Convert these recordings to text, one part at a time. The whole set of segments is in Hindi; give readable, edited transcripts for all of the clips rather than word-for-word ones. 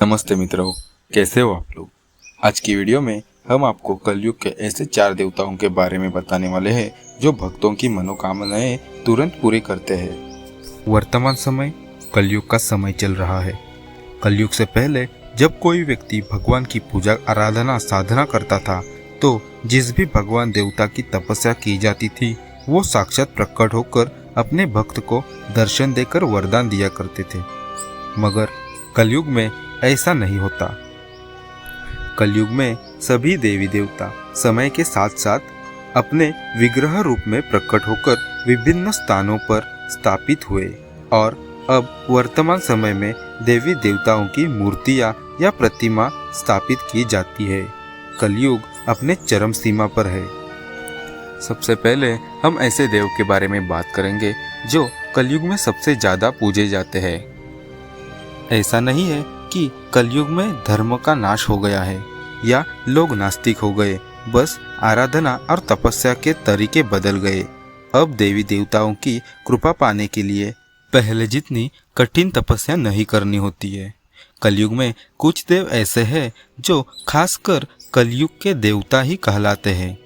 नमस्ते मित्रों, कैसे हो आप लोग। आज की वीडियो में हम आपको कलयुग के ऐसे 4 देवताओं के बारे में बताने वाले हैं जो भक्तों की मनोकामनाएं तुरंत पूरी करते हैं। वर्तमान समय कलयुग का समय चल रहा है। कलयुग से पहले जब कोई व्यक्ति भगवान की पूजा आराधना साधना करता था तो जिस भी भगवान देवता की तपस्या की जाती थी वो साक्षात प्रकट होकर अपने भक्त को दर्शन देकर वरदान दिया करते थे। मगर कलयुग में ऐसा नहीं होता। कलयुग में सभी देवी देवता समय के साथ साथ अपने विग्रह रूप में प्रकट होकर विभिन्न स्थानों पर स्थापित हुए और अब वर्तमान समय में देवी देवताओं की मूर्तियां या प्रतिमा स्थापित की जाती है। कलयुग अपने चरम सीमा पर है। सबसे पहले हम ऐसे देव के बारे में बात करेंगे जो कलयुग में सबसे ज़्यादा पूजे जाते हैं। ऐसा नहीं है कि कलयुग में धर्म का नाश हो गया है या लोग नास्तिक हो गए, बस आराधना और तपस्या के तरीके बदल गए। अब देवी देवताओं की कृपा पाने के लिए पहले जितनी कठिन तपस्या नहीं करनी होती है। कलयुग में कुछ देव ऐसे हैं जो खासकर कलयुग के देवता ही कहलाते हैं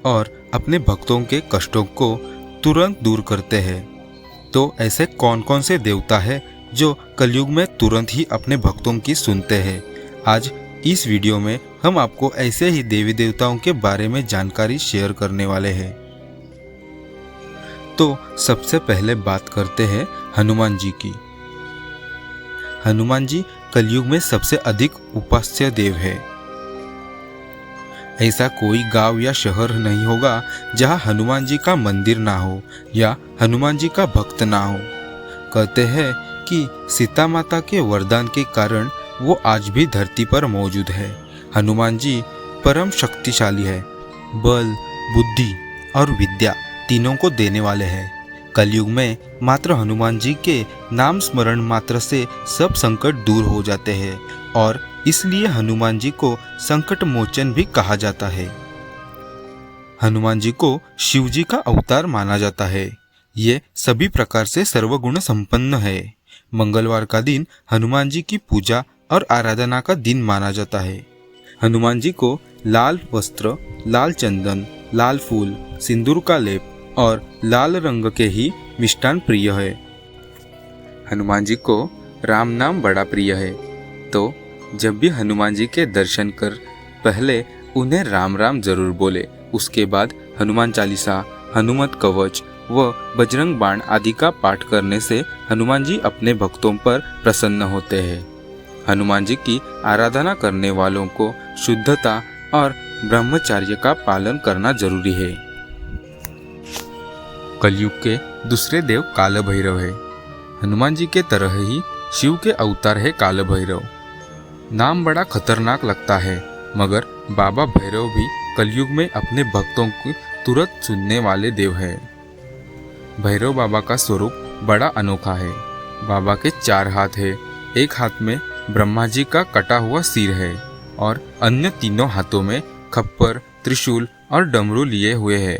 और अपने भक्तों के कष्टों को तुरंत दूर करते हैं। तो ऐसे कौन कौन से देवता हैं जो कलयुग में तुरंत ही अपने भक्तों की सुनते हैं। आज इस वीडियो में हम आपको ऐसे ही देवी देवताओं के बारे में जानकारी शेयर करने वाले हैं। तो सबसे पहले बात करते हैं हनुमान जी की। हनुमान जी कलयुग में सबसे अधिक उपास्य देव है। ऐसा कोई गांव या शहर नहीं होगा जहां हनुमान जी का मंदिर ना हो या हनुमान जी का भक्त ना हो। कहते हैं कि सीता माता के वरदान के कारण वो आज भी धरती पर मौजूद है। हनुमान जी परम शक्तिशाली है, बल, बुद्धि और विद्या तीनों को देने वाले हैं। कलयुग में मात्र हनुमान जी के नाम स्मरण मात्र से सब संकट दूर हो जाते हैं और इसलिए हनुमान जी को संकट मोचन भी कहा जाता है। हनुमान जी को शिव जी का अवतार माना जाता है। ये सभी प्रकार से सर्वगुण संपन्न है। मंगलवार का दिन हनुमान जी की पूजा और आराधना का दिन माना जाता है। हनुमान जी को लाल वस्त्र, लाल चंदन, लाल फूल, सिंदूर का लेप और लाल रंग के ही मिष्ठान प्रिय है। हनुमान जी को राम नाम बड़ा प्रिय है, तो जब भी हनुमान जी के दर्शन कर पहले उन्हें राम राम जरूर बोले। उसके बाद हनुमान चालीसा, हनुमत कवच व बजरंग बाण आदि का पाठ करने से हनुमान जी अपने भक्तों पर प्रसन्न होते हैं। हनुमान जी की आराधना करने वालों को शुद्धता और ब्रह्मचर्य का पालन करना जरूरी है। कलयुग के दूसरे देव काल भैरव है। हनुमान जी के तरह ही शिव के अवतार है काल भैरव। नाम बड़ा खतरनाक लगता है, मगर बाबा भैरव भी कलयुग में अपने भक्तों को तुरंत सुनने वाले देव है। भैरव बाबा का स्वरूप बड़ा अनोखा है। बाबा के 4 हाथ है। एक हाथ में ब्रह्मा जी का कटा हुआ सिर है और अन्य तीनों हाथों में खप्पर, त्रिशूल और डमरू लिए हुए है।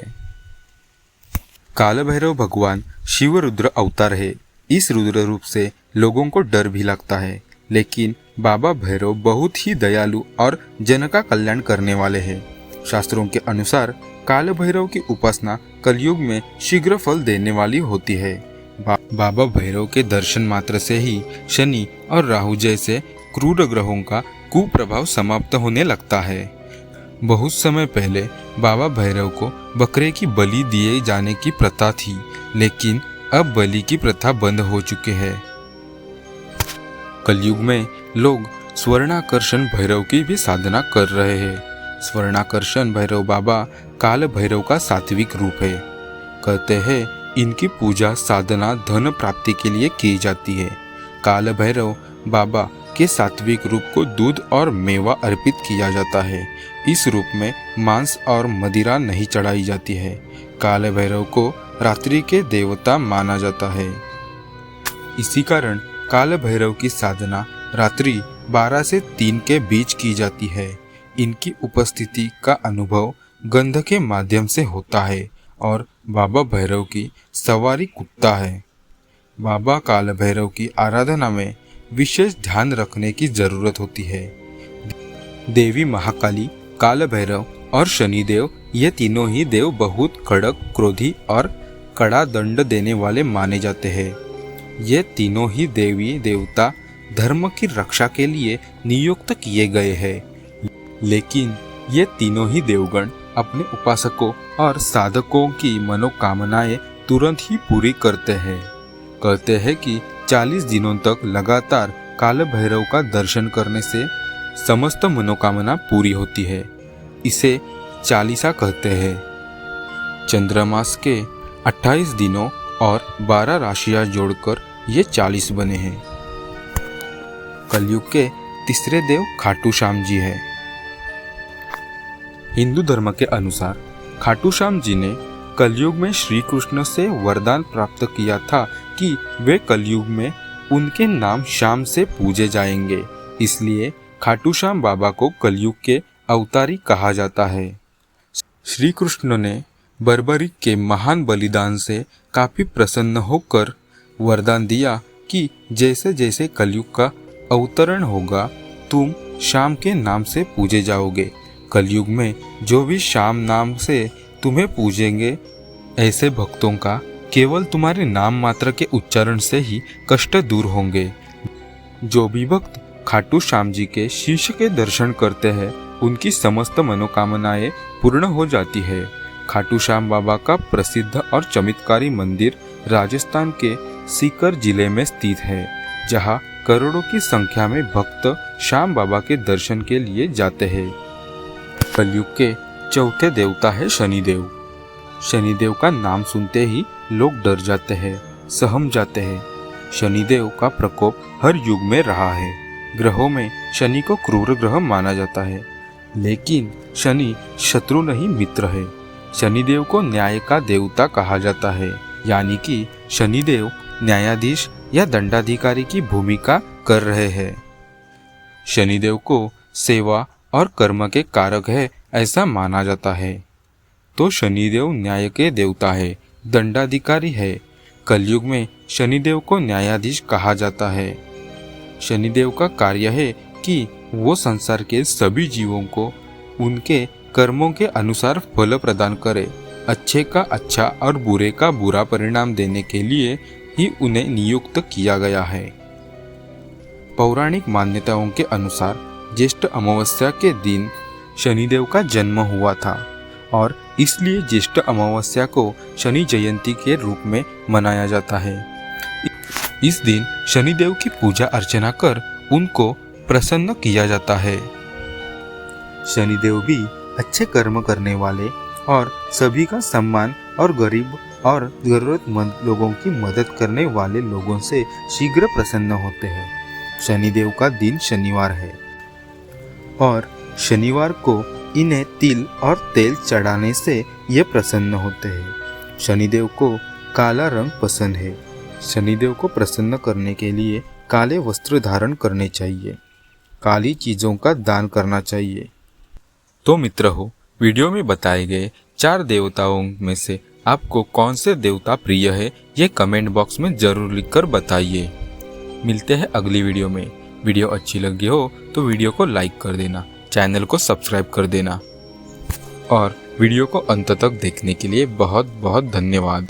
काल भैरव भगवान शिव रुद्र अवतार है। इस रुद्र रूप से लोगों को डर भी लगता है, लेकिन बाबा भैरव बहुत ही दयालु और जन का कल्याण करने वाले हैं। शास्त्रों के अनुसार काल भैरव की उपासना कलयुग में शीघ्र फल देने वाली होती है। बाबा भैरव के दर्शन मात्र से ही शनि और राहु जैसे क्रूर ग्रहों का कुप्रभाव समाप्त होने लगता है। बहुत समय पहले बाबा भैरव को बकरे की बलि दिए जाने की प्रथा थी, लेकिन अब बलि की प्रथा बंद हो चुकी है। कलयुग में लोग स्वर्णाकर्षण भैरव की भी साधना कर रहे हैं। स्वर्णाकर्षण भैरव बाबा काल भैरव का सात्विक रूप है। कहते हैं इनकी पूजा साधना धन प्राप्ति के लिए की जाती है। काल भैरव बाबा के सात्विक रूप को दूध और मेवा अर्पित किया जाता है। इस रूप में मांस और मदिरा नहीं चढ़ाई जाती है। काल भैरव को रात्रि के देवता माना जाता है। इसी कारण काल भैरव की साधना रात्रि 12 से 3 के बीच की जाती है। इनकी उपस्थिति का अनुभव गंध के माध्यम से होता है और बाबा भैरव की सवारी कुत्ता है। बाबा काल भैरव की आराधना में विशेष ध्यान रखने की जरूरत होती है। देवी महाकाली, काल भैरव और शनिदेव ये तीनों ही देव बहुत कड़क, क्रोधी और कड़ा दंड देने वाले माने जाते हैं। ये तीनों ही देवी देवता धर्म की रक्षा के लिए नियुक्त किए गए हैं, लेकिन ये तीनों ही देवगण अपने उपासकों और साधकों की मनोकामनाएं तुरंत ही पूरी करते हैं कि 40 दिनों तक लगातार काल भैरव का दर्शन करने से समस्त मनोकामना पूरी होती है। इसे चालीसा कहते हैं। चंद्रमास के 28 दिनों और 12 राशियां जोड़कर ये 40 बने हैं। कलयुग के तीसरे देव खाटू श्याम जी है। हिंदू धर्म के अनुसार खाटू श्याम जी ने कलयुग में श्री कृष्ण से वरदान प्राप्त किया था कि वे कलयुग में उनके नाम श्याम से पूजे जाएंगे। इसलिए खाटू श्याम बाबा को कलयुग के अवतारी कहा जाता है। श्री कृष्ण ने बर्बरी के महान बलिदान से काफी प्रसन्न होकर वरदान दिया कि जैसे जैसे कलयुग का अवतरण होगा तुम श्याम के नाम से पूजे जाओगे। कलयुग में जो भी श्याम नाम से तुम्हें पूजेंगे, ऐसे भक्तों का केवल तुम्हारे नाम मात्र के उच्चारण से ही कष्ट दूर होंगे। जो भी भक्त खाटू श्याम जी के शीश के दर्शन करते हैं उनकी समस्त मनोकामनाएं पूर्ण हो जाती है। खाटू श्याम बाबा का प्रसिद्ध और चमत्कारी मंदिर राजस्थान के सीकर जिले में स्थित है, जहां करोड़ों की संख्या में भक्त श्याम बाबा के दर्शन के लिए जाते हैं। कलयुग के चौथे देवता है शनिदेव। शनिदेव का नाम सुनते ही लोग डर जाते हैं, सहम जाते हैं। शनिदेव का प्रकोप हर युग में रहा है। ग्रहों में शनि को क्रूर ग्रह माना जाता है, लेकिन शनि शत्रु नहीं मित्र है। शनिदेव को न्याय का देवता कहा जाता है, यानी कि शनिदेव न्यायाधीश या दंडाधिकारी की भूमिका कर रहे हैं। शनिदेव को सेवा और कर्म के कारक है ऐसा माना जाता है। तो शनिदेव न्याय के देवता है, दंडाधिकारी है। कलयुग में शनिदेव को न्यायाधीश कहा जाता है। शनिदेव का कार्य है कि वो संसार के सभी जीवों को उनके कर्मों के अनुसार फल प्रदान करे। अच्छे का अच्छा और बुरे का बुरा परिणाम देने के लिए ही उन्हें नियुक्त किया गया है। पौराणिक मान्यताओं के अनुसार ज्येष्ठ अमावस्या के दिन शनिदेव का जन्म हुआ था और इसलिए ज्येष्ठ अमावस्या को शनि जयंती के रूप में मनाया जाता है। इस दिन शनिदेव की पूजा अर्चना कर उनको प्रसन्न किया जाता है। शनिदेव भी अच्छे कर्म करने वाले और सभी का सम्मान और गरीब और जरूरतमंद लोगों की मदद करने वाले लोगों से शीघ्र प्रसन्न होते हैं। शनिदेव का दिन शनिवार है और शनिवार को इन्हें तिल और तेल चढ़ाने से ये प्रसन्न होते हैं। शनिदेव को काला रंग पसंद है। शनिदेव को प्रसन्न करने के लिए काले वस्त्र धारण करने चाहिए। काली चीज़ों का दान करना चाहिए। तो मित्र हो, वीडियो में बताए गए 4 देवताओं में से आपको कौन से देवता प्रिय है ये कमेंट बॉक्स में जरूर लिखकर बताइए। मिलते हैं अगली वीडियो में। वीडियो अच्छी लगी हो तो वीडियो को लाइक कर देना, चैनल को सब्सक्राइब कर देना और वीडियो को अंत तक देखने के लिए बहुत बहुत धन्यवाद।